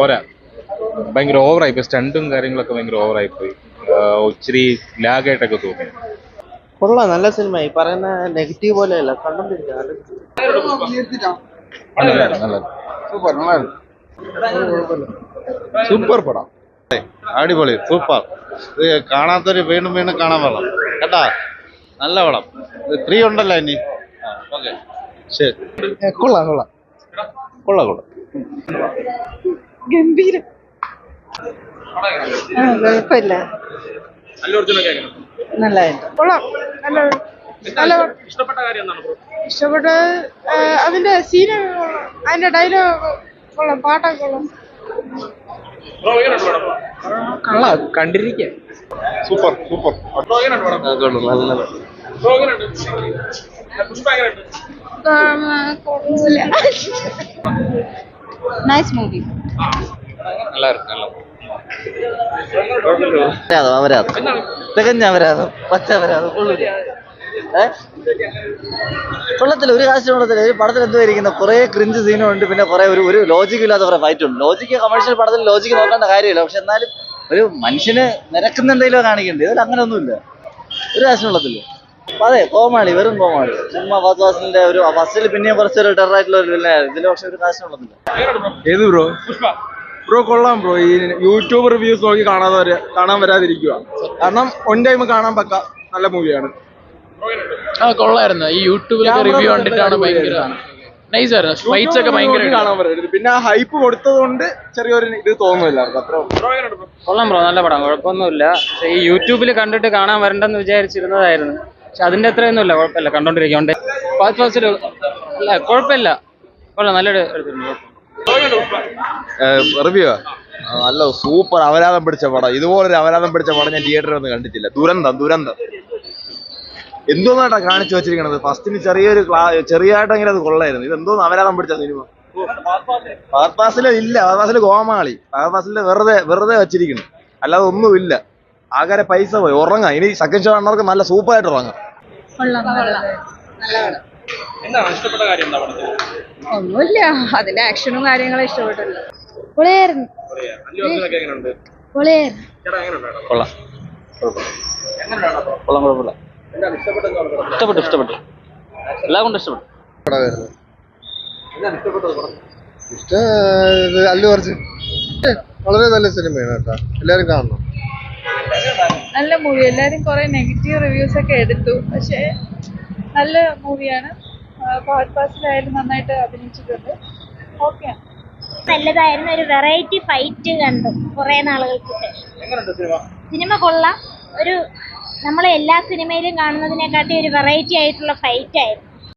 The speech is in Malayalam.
പോരാ, ഭയങ്കര ഓവറായിപ്പോയി. സ്റ്റണ്ടും കാര്യങ്ങളൊക്കെ ഭയങ്കര ഓവറായിപ്പോയി. ഇച്ചിരി ലാഗായിട്ടൊക്കെ തോന്നി. കൊള്ളാം, നല്ല സിനിമ. ഈ പറയുന്ന നെഗറ്റീവ് പോലെയല്ല, കണ്ടോണ്ടിരിക്കുക. സൂപ്പർ പടം, അടിപൊളി, സൂപ്പർ. ഇത് കാണാത്തൊരു വീണ്ടും വീണ്ടും കാണാൻ പാടാം കേട്ടാ. നല്ല പടം. 3 ഉണ്ടല്ലോ ഇനി. ഓക്കെ, ശരി. കൊള്ളാം കൊള്ളാം കൊള്ളാം കൊള്ളാം. ഗംഭീരം. കുഴപ്പമില്ല, നല്ലതായിട്ട് കൊള്ളാം. നല്ല ഇഷ്ടപ്പെട്ട അതിന്റെ സീന് കൊള്ളാം, അതിന്റെ ഡയലോഗ് കൊള്ളാം, പാട്ടൊക്കെ കൊള്ളാം. കൊള്ളാം, കണ്ടിരിക്കുക. Super super. Nice movie. അപരാധം, തികഞ്ഞ അപരാധം, പച്ച അപരാധം. കൊള്ളത്തില്ല, ഒരു കാശ് കൊള്ളത്തില്ല. ഒരു പടത്തിൽ എന്തുവായിരിക്കുന്ന കുറെ ക്രിഞ്ച് സീനും ഉണ്ട്, പിന്നെ കുറെ ഒരു ലോജിക്ക് ഇല്ലാത്ത കുറെ ഫൈറ്റ് ഉണ്ട്. ലോജിക്ക് കമേഴ്ഷ്യൽ പടത്തിൽ ലോജിക്ക് നോക്കേണ്ട കാര്യമില്ല, പക്ഷെ എന്നാലും ഒരു മനുഷ്യന് നിരക്കുന്ന എന്തെങ്കിലും കാണിക്കണ്ടേ? ഇതിൽ അങ്ങനെ ഒന്നുമില്ല, ഒരു കാശ് കൊള്ളത്തില്ല. അതെ, കോമാളി, വെറും കോമാളി. ചുമ്മാ ഫാസിലിന്റെ ഒരു ഫസ്റ്റിൽ പിന്നെയും കുറച്ചൊരു ടെറർ ആയിട്ടുള്ള ഒരു വില്ലനായിരുന്നു. ഇതിൽ പക്ഷെ ഒരു കാശ് കൊള്ളത്തില്ല. ഏത് ബ്രോ? ബ്രോ കൊള്ളാം ബ്രോ. ഈ യൂട്യൂബ് റിവ്യൂസ് നോക്കി കാണാൻ വരാതിരിക്കുക. കാരണം ഒൻ ടൈം കാണാൻ പക്ക നല്ല മൂവിയാണ്. കൊള്ളായിരുന്നു. ഈ യൂട്യൂബിലൊക്കെ റിവ്യൂ കണ്ടിട്ടാണ് ഭയങ്കര നൈസ് ആയിരുന്നു. ഫൈറ്റ്സ് ഒക്കെ ഭയങ്കര കാണാൻ വരരുത്. പിന്നെ ആ ഹൈപ്പ് കൊടുത്തത് കൊണ്ട് ചെറിയൊരു ഇത് തോന്നുന്നില്ല അത്ര. കൊള്ളാം ബ്രോ, നല്ല പടം, കുഴപ്പമൊന്നുമില്ല. പക്ഷേ ഈ യൂട്യൂബിൽ കണ്ടിട്ട് കാണാൻ വരണ്ടെന്ന് വിചാരിച്ചിരുന്നതായിരുന്നു, പക്ഷെ അതിന്റെ അത്രയൊന്നുമില്ല. കുഴപ്പമില്ല, കണ്ടോണ്ടിരിക്കണ്ടേ. ഫാസ്റ്റ് അല്ല, കുഴപ്പമില്ല, കൊള്ളാം, നല്ലൊരു റിവ്യൂ നല്ല സൂപ്പർ. അപരാധം പിടിച്ച പടം. ഇതുപോലൊരു അപരാധം പിടിച്ച പടം ഞാൻ തിയേറ്ററിൽ ഒന്നും കണ്ടിട്ടില്ല. ദുരന്തം എന്തോന്നായിട്ടാ കാണിച്ചു വെച്ചിരിക്കണത്. ഫസ്റ്റിന് ചെറിയായിട്ടെങ്കിലും അത് കൊള്ളായിരുന്നു. ഇത് എന്തോന്ന് അപരാധം പിടിച്ച സിനിമ. ഫാസില് ഇല്ല, ഫാസില് കോമാളി. ഫാസില് വെറുതെ വെച്ചിരിക്കുന്നു, അല്ലാതെ ഒന്നുമില്ല. ആകെ പൈസ പോയി. ഉറങ്ങാം ഇനി. സെക്കൻഡ് ഷോ കാണുന്നവർക്ക് നല്ല സൂപ്പറായിട്ട് ഉറങ്ങാം. ഒന്നുമില്ല, അതിന്റെ ആക്ഷനും കാര്യങ്ങളും ഇഷ്ടപ്പെട്ടില്ല. ഇഷ്ടപ്പെട്ടു. എല്ലാം കൊണ്ട് ഇഷ്ടപ്പെട്ടു. അല്ലു അർജുൻ വളരെ നല്ല സിനിമയാണ് കേട്ടോ, എല്ലാരും കാണണം. നല്ല മൂവി. എല്ലാരും കുറെ നെഗറ്റീവ് റിവ്യൂസ് ഒക്കെ എടുത്തു, പക്ഷെ നല്ല മൂവിയാണ്. ഫഹദ് ഫാസിലായാലും നന്നായിട്ട് അഭിനയിച്ചിട്ടുണ്ട്. ഓക്കെയാണ്, നല്ലതായിരുന്നു. ഒരു വെറൈറ്റി ഫൈറ്റ് കണ്ടു കുറെ നാളുകൾക്ക് ശേഷം. സിനിമ കൊള്ളാം. ഒരു നമ്മളെ എല്ലാ സിനിമയിലും കാണുന്നതിനെക്കാട്ടി ഒരു വെറൈറ്റി ആയിട്ടുള്ള ഫൈറ്റ് ആയിരുന്നു.